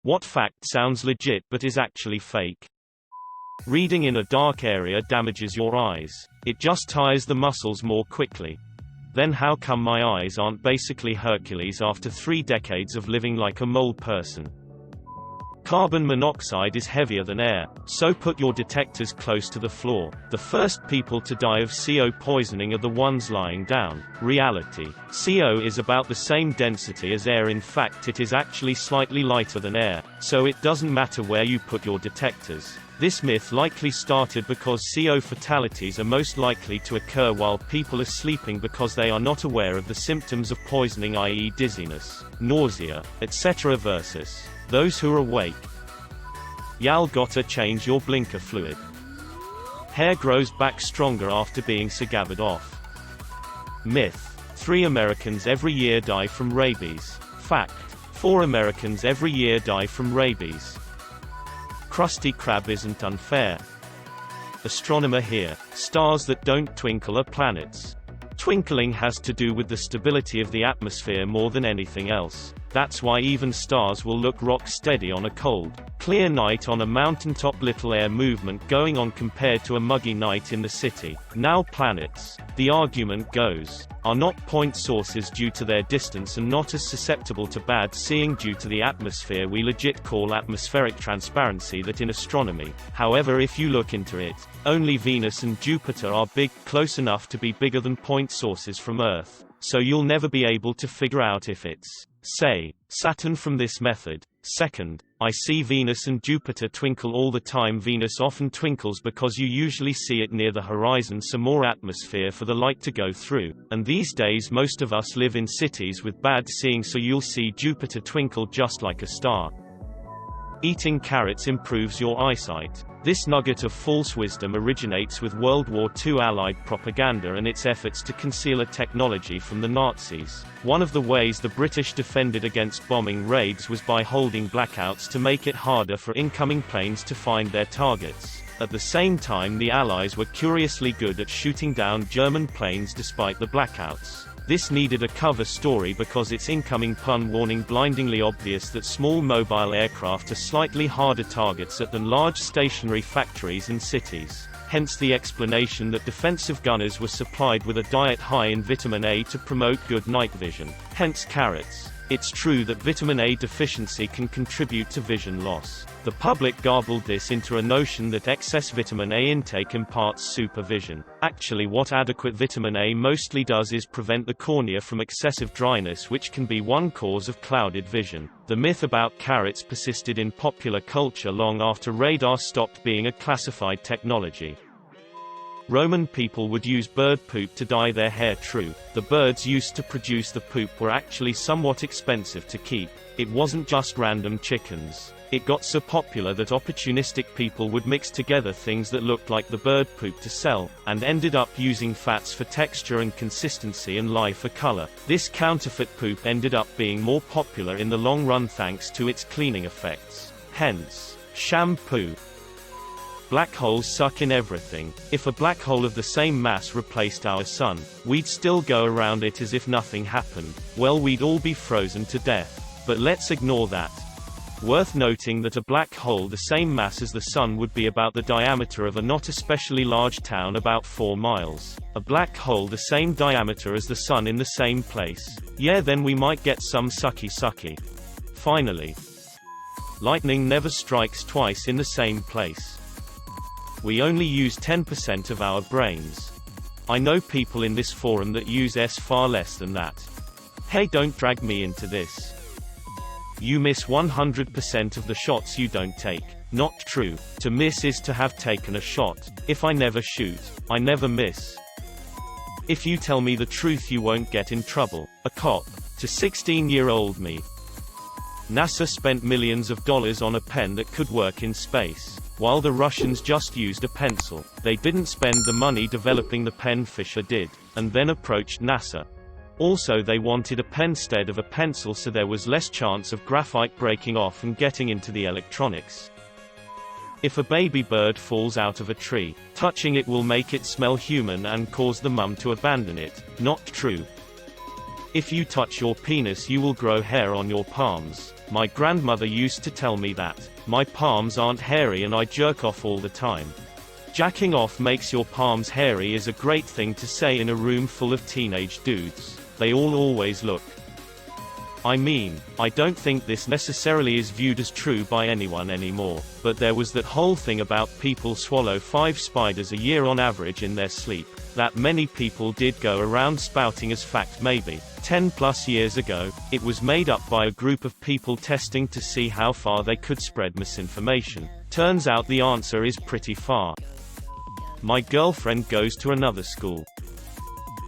What fact sounds legit but is actually fake? Reading in a dark area damages your eyes. It just tires the muscles more quickly. Then how come my eyes aren't basically Hercules after 3 decades of living like a mole person? Carbon monoxide is heavier than air, so put your detectors close to the floor. The first people to die of CO poisoning are the ones lying down. Reality. CO is about the same density as air. In fact, it is actually slightly lighter than air, so it doesn't matter where you put your detectors. This myth likely started because CO fatalities are most likely to occur while people are sleeping because they are not aware of the symptoms of poisoning, i.e. dizziness, nausea, etc. versus those who are awake. Y'all gotta change your blinker fluid. Hair grows back stronger after being scabbed off. Myth. 3 Americans every year die from rabies. Fact. 4 Americans every year die from rabies. Krusty Krab isn't unfair. Astronomer here. Stars that don't twinkle are planets. Twinkling has to do with the stability of the atmosphere more than anything else. That's why even stars will look rock steady on a cold, clear night on a mountaintop. Little air movement going on compared to a muggy night in the city. Now planets, the argument goes, are not point sources due to their distance and not as susceptible to bad seeing due to the atmosphere we legit call atmospheric transparency that in astronomy. However, if you look into it, only Venus and Jupiter are big, close enough to be bigger than point sources from Earth, so you'll never be able to figure out if it's, say, Saturn from this method. Second, I see Venus and Jupiter twinkle all the time. Venus often twinkles because you usually see it near the horizon, so more atmosphere for the light to go through, and these days most of us live in cities with bad seeing, so you'll see Jupiter twinkle just like a star. Eating carrots improves your eyesight. This nugget of false wisdom originates with World War II Allied propaganda and its efforts to conceal a technology from the Nazis. One of the ways the British defended against bombing raids was by holding blackouts to make it harder for incoming planes to find their targets. At the same time, the Allies were curiously good at shooting down German planes despite the blackouts. This needed a cover story because its incoming pun warning blindingly obvious that small mobile aircraft are slightly harder targets than large stationary factories and cities. Hence the explanation that defensive gunners were supplied with a diet high in vitamin A to promote good night vision. Hence carrots. It's true that vitamin A deficiency can contribute to vision loss. The public garbled this into a notion that excess vitamin A intake imparts supervision. Actually, what adequate vitamin A mostly does is prevent the cornea from excessive dryness, which can be one cause of clouded vision. The myth about carrots persisted in popular culture long after radar stopped being a classified technology. Roman people would use bird poop to dye their hair. True, the birds used to produce the poop were actually somewhat expensive to keep. It wasn't just random chickens. It got so popular that opportunistic people would mix together things that looked like the bird poop to sell, and ended up using fats for texture and consistency and lye for color. This counterfeit poop ended up being more popular in the long run thanks to its cleaning effects. Hence, shampoo. Black holes suck in everything. If a black hole of the same mass replaced our sun, we'd still go around it as if nothing happened. Well, we'd all be frozen to death. But let's ignore that. Worth noting that a black hole the same mass as the sun would be about the diameter of a not especially large town, about 4 miles. A black hole the same diameter as the sun in the same place. Yeah, then we might get some sucky. Finally, lightning never strikes twice in the same place. We only use 10% of our brains. I know people in this forum that use far less than that. Hey, don't drag me into this. You miss 100% of the shots you don't take. Not true. To miss is to have taken a shot. If I never shoot, I never miss. If you tell me the truth, you won't get in trouble. A cop. To 16-year-old me. NASA spent millions of dollars on a pen that could work in space. While the Russians just used a pencil. They didn't spend the money developing the pen, Fisher did, and then approached NASA. Also, they wanted a pen instead of a pencil, so there was less chance of graphite breaking off and getting into the electronics. If a baby bird falls out of a tree, touching it will make it smell human and cause the mum to abandon it. Not true. If you touch your penis you will grow hair on your palms. My grandmother used to tell me that. My palms aren't hairy and I jerk off all the time. Jacking off makes your palms hairy is a great thing to say in a room full of teenage dudes. They all always look. I mean, I don't think this necessarily is viewed as true by anyone anymore, but there was that whole thing about people swallow 5 spiders a year on average in their sleep. That many people did go around spouting as fact maybe. 10 plus years ago, it was made up by a group of people testing to see how far they could spread misinformation. Turns out the answer is pretty far. My girlfriend goes to another school.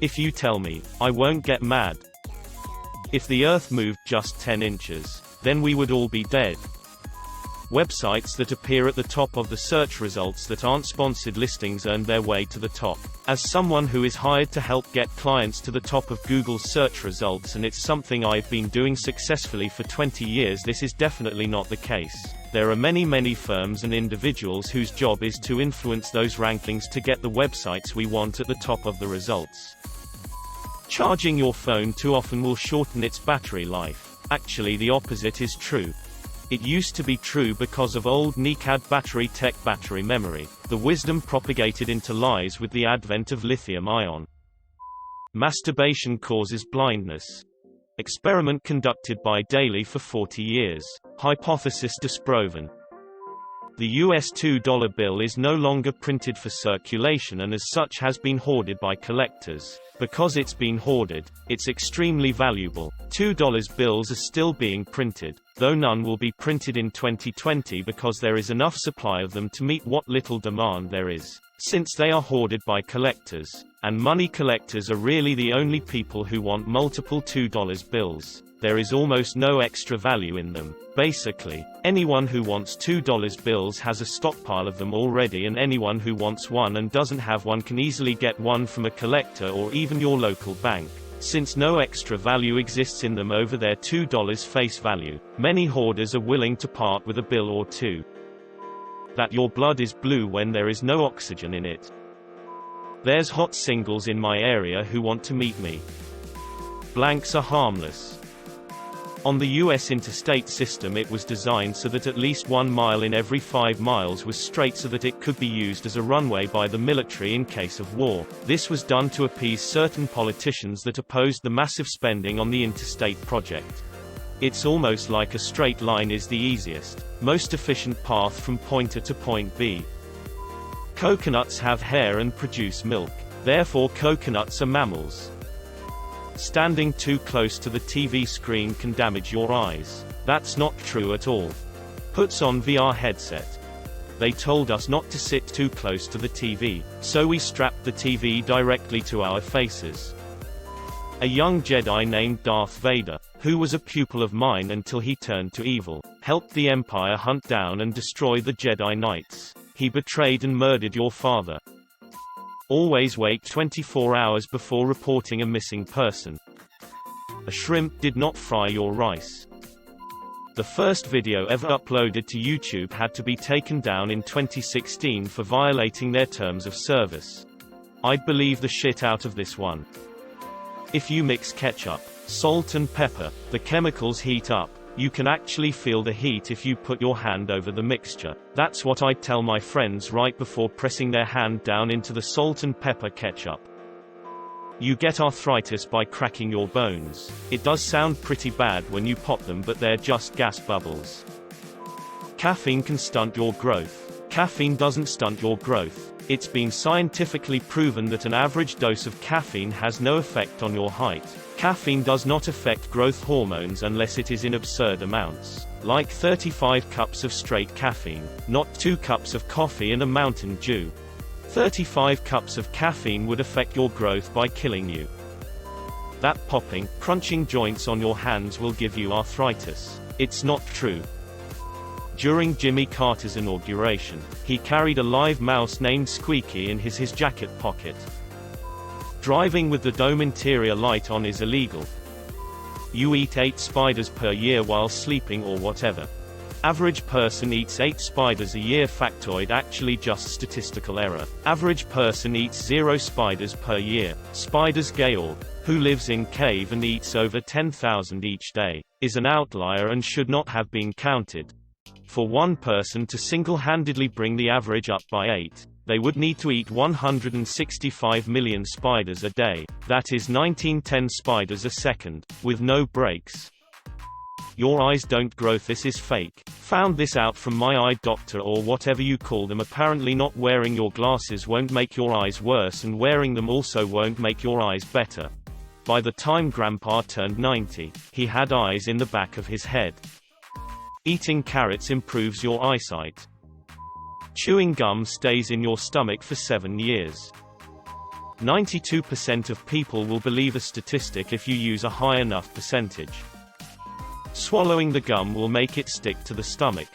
If you tell me, I won't get mad. If the Earth moved just 10 inches, then we would all be dead. Websites that appear at the top of the search results that aren't sponsored listings earn their way to the top. As someone who is hired to help get clients to the top of Google's search results, and it's something I've been doing successfully for 20 years, this is definitely not the case. There are many firms and individuals whose job is to influence those rankings to get the websites we want at the top of the results. Charging your phone too often will shorten its battery life. Actually, the opposite is true. It used to be true because of old NICAD battery tech battery memory. The wisdom propagated into lies with the advent of lithium-ion. Masturbation causes blindness. Experiment conducted by Daly for 40 years. Hypothesis disproven. The US $2 bill is no longer printed for circulation and as such has been hoarded by collectors. Because it's been hoarded, it's extremely valuable. $2 bills are still being printed, though none will be printed in 2020 because there is enough supply of them to meet what little demand there is. Since they are hoarded by collectors, and money collectors are really the only people who want multiple $2 bills, there is almost no extra value in them. Basically, anyone who wants $2 bills has a stockpile of them already, and anyone who wants one and doesn't have one can easily get one from a collector or even your local bank. Since no extra value exists in them over their $2 face value, many hoarders are willing to part with a bill or two. That your blood is blue when there is no oxygen in it. There's hot singles in my area who want to meet me. Blanks are harmless. On the US interstate system, it was designed so that at least 1 mile in every 5 miles was straight so that it could be used as a runway by the military in case of war. This was done to appease certain politicians that opposed the massive spending on the interstate project. It's almost like a straight line is the easiest, most efficient path from point A to point B. Coconuts have hair and produce milk. Therefore coconuts are mammals. Standing too close to the TV screen can damage your eyes. That's not true at all. Puts on VR headset. They told us not to sit too close to the TV, so we strapped the TV directly to our faces. A young Jedi named Darth Vader, who was a pupil of mine until he turned to evil, helped the Empire hunt down and destroy the Jedi Knights. He betrayed and murdered your father. Always wait 24 hours before reporting a missing person. A shrimp did not fry your rice. The first video ever uploaded to YouTube had to be taken down in 2016 for violating their terms of service. I'd believe the shit out of this one. If you mix ketchup, salt and pepper, the chemicals heat up. You can actually feel the heat if you put your hand over the mixture. That's what I'd tell my friends right before pressing their hand down into the salt and pepper ketchup. You get arthritis by cracking your bones. It does sound pretty bad when you pop them, but they're just gas bubbles. Caffeine can stunt your growth. Caffeine doesn't stunt your growth. It's been scientifically proven that an average dose of caffeine has no effect on your height. Caffeine does not affect growth hormones unless it is in absurd amounts. Like 35 cups of straight caffeine, not 2 cups of coffee and a Mountain Dew. 35 cups of caffeine would affect your growth by killing you. That popping, crunching joints on your hands will give you arthritis. It's not true. During Jimmy Carter's inauguration, he carried a live mouse named Squeaky in his jacket pocket. Driving with the dome interior light on is illegal. You eat 8 spiders per year while sleeping or whatever. Average person eats 8 spiders a year. Factoid actually just statistical error. Average person eats 0 spiders per year. Spiders gay org. who lives in cave and eats over 10,000 each day, is an outlier and should not have been counted. For one person to single-handedly bring the average up by 8, they would need to eat 165 million spiders a day, that is 1910 spiders a second, with no breaks. Your eyes don't grow. This is fake. Found this out from my eye doctor or whatever you call them. Apparently not wearing your glasses won't make your eyes worse, and wearing them also won't make your eyes better. By the time Grandpa turned 90, he had eyes in the back of his head. Eating carrots improves your eyesight. Chewing gum stays in your stomach for 7 years. 92% of people will believe a statistic if you use a high enough percentage. Swallowing the gum will make it stick to the stomach.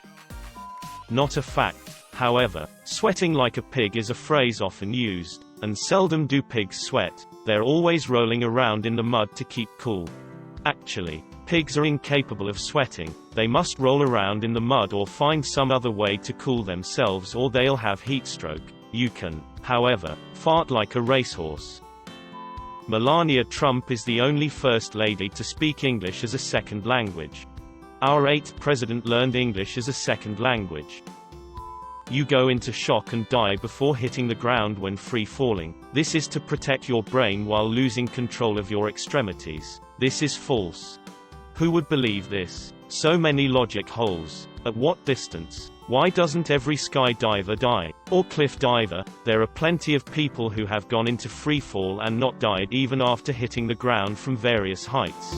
Not a fact. However, sweating like a pig is a phrase often used, and seldom do pigs sweat. They're always rolling around in the mud to keep cool. Actually, pigs are incapable of sweating. They must roll around in the mud or find some other way to cool themselves, or they'll have heat stroke. You can, however, fart like a racehorse. Melania Trump is the only First Lady to speak English as a second language. Our 8th president learned English as a second language. You go into shock and die before hitting the ground when free falling. This is to protect your brain while losing control of your extremities. This is false. Who would believe this? So many logic holes. At what distance? Why doesn't every skydiver die? Or cliff diver? There are plenty of people who have gone into free fall and not died even after hitting the ground from various heights.